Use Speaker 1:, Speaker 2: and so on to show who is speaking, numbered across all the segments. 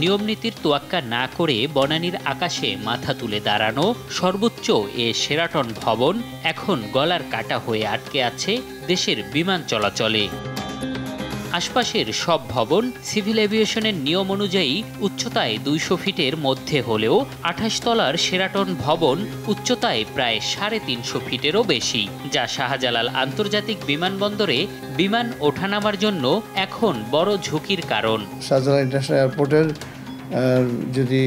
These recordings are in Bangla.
Speaker 1: নিয়মনীতির তোয়াক্কা না করে বনানীর আকাশে মাথা তুলে দাঁড়ানো সর্বোচ্চ এ শেরাটন ভবন এখন গলার কাটা হয়ে আটকে আছে দেশের বিমান চলাচলে। আশপাশের সব ভবন সিভিল এভিয়েশনের নিয়ম অনুযায়ী উচ্চতায় ২০০ ফিটের মধ্যে হলেও ২৮ তলার শেরাটন ভবন উচ্চতায় প্রায় ৩৫০ ফিটেরও বেশি, যা শাহজালাল আন্তর্জাতিক বিমানবন্দরে বিমান ওঠানামার জন্য এখন বড় ঝুঁকির কারণ।
Speaker 2: শাহজালাল ইন্টারন্যাশনাল এয়ারপোর্টের যদি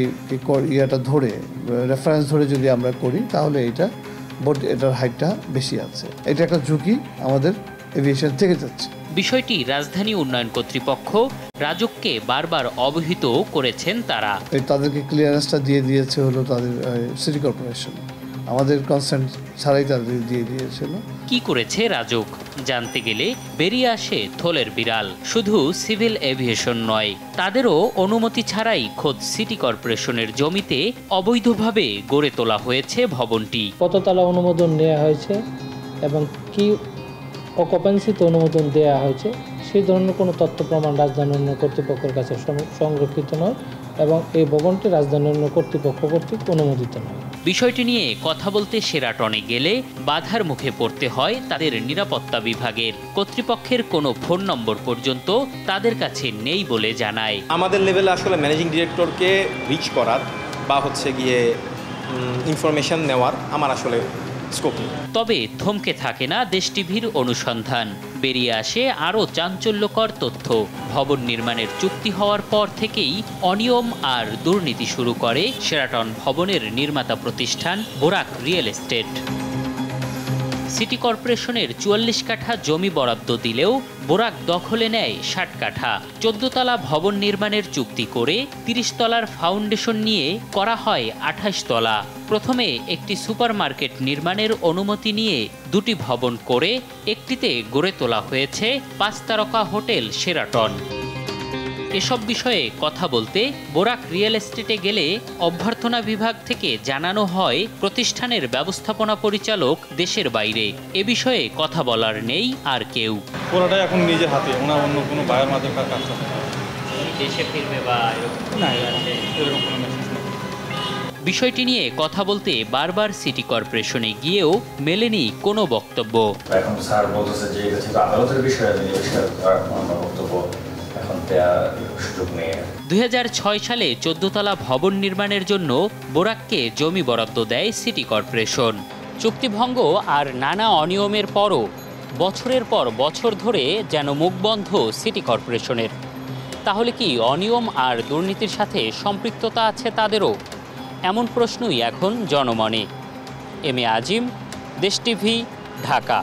Speaker 2: রেফারেন্স ধরে যদি আমরা করি তাহলে এটার হাইটটা বেশি আছে। এটা একটা ঝুঁকি আমাদের এভিয়েশন থেকে যাচ্ছে।
Speaker 1: বিষয়টি রাজধানী উন্নয়ন কর্তৃপক্ষ রাজুককে বারবার অবহিত করেছেন তারা।
Speaker 2: তাদেরকে ক্লিয়ারেন্সটা দিয়ে দিয়েছে হলো তাদের সিটি কর্পোরেশন, আমাদের কনসেন্ট ছাড়াই তাদের দিয়ে দিয়েছিল।
Speaker 1: কি করেছে রাজুক জানতে গেলে বেরিয়ে আসে থলের বিড়াল। শুধু সিভিল এভিয়েশন নয়, তাদেরও অনুমতি ছাড়াই খোদ সিটি কর্পোরেশনের জমিতে অবৈধভাবে গড়ে তোলা হয়েছে ভবনটি।
Speaker 3: কততলা অনুমোদন নেওয়া হয়েছে এবং কি অকুপেন্সিতে অনুমোদন দেওয়া হয়েছে সেই ধরনের কোনো তথ্য প্রমাণ রাজধানী উন্নয়ন কর্তৃপক্ষের কাছে সংরক্ষিত নয় এবং এই ভবনটি রাজধানী উন্নয়ন কর্তৃপক্ষ কর্তৃক অনুমোদিত নয়।
Speaker 1: বিষয়টি নিয়ে কথা বলতে শেরাটনে গেলে বাধার মুখে পড়তে হয় তাদের নিরাপত্তা বিভাগের। কর্তৃপক্ষের কোনো ফোন নম্বর পর্যন্ত তাদের কাছে নেই বলে জানায়।
Speaker 4: আমাদের লেভেলে আসলে ম্যানেজিং ডিরেক্টরকে রিচ করার বা ইনফরমেশন নেওয়ার আমার আসলে স্কোপ নেই।
Speaker 1: তবে থমকে থাকে না দেশ টিভির অনুসন্ধান। বেরিয়ে আসে আরও চাঞ্চল্যকর তথ্য। ভবন নির্মাণের চুক্তি হওয়ার পর থেকেই অনিয়ম আর দুর্নীতি শুরু করে শেরাটন ভবনের নির্মাতা প্রতিষ্ঠান বোরাক রিয়েল এস্টেট। সিটি কর্পোরেশনের ৪৪ কাঠা জমি বরাদ্দ দিলেও বোরাক দখলে নেয় ৬০ কাঠা। ১৪ তলা ভবন নির্মাণের চুক্তি করে ৩০ তলার ফাউন্ডেশন নিয়ে করা হয় ২৮ তলা। প্রথমে একটি সুপারমার্কেট নির্মাণের অনুমতি নিয়ে ২টি ভবন করে একটিতে গড়ে তোলা হয়েছে ৫ তারকা হোটেল শেরাটন। এসব বিষয়ে কথা বলতে বোরাক রিয়েল এস্টেটে গেলে অভ্যর্থনা বিভাগ থেকে জানানো হয় প্রতিষ্ঠানের ব্যবস্থাপনা পরিচালক দেশের বাইরে। এ বিষয়ে কথা বলার নেই আর কেউ।
Speaker 5: পুরোটাই এখন নিজের হাতে, অন্য কোনো বায়ের মাধ্যমে কাজ করতে
Speaker 1: দেশে ফিরবে বা
Speaker 5: এরকম কোনো মেসেজ নেই।
Speaker 1: বিষয়টি নিয়ে কথা বলতে বারবার সিটি কর্পোরেশনে গিয়েও মেলেনি কোনো বক্তব্য।
Speaker 6: এখন স্যার বলতেছে যে এটা ছিল আদালতের বিষয়ে, বক্তব্য
Speaker 1: ২০০৬ সালে ১৪ তলা ভবন নির্মাণের জন্য বোরাককে জমি বরাদ্দ দেয় সিটি কর্পোরেশন। চুক্তিভঙ্গ আর নানা অনিয়মের পরও বছরের পর বছর ধরে যেন মুখ বন্ধ সিটি কর্পোরেশনের। তাহলে কি অনিয়ম আর দুর্নীতির সাথে সম্পৃক্ততা আছে তাদেরও? এমন প্রশ্নই এখন জনমনে। এম এ আজিম, দেশ টিভি, ঢাকা।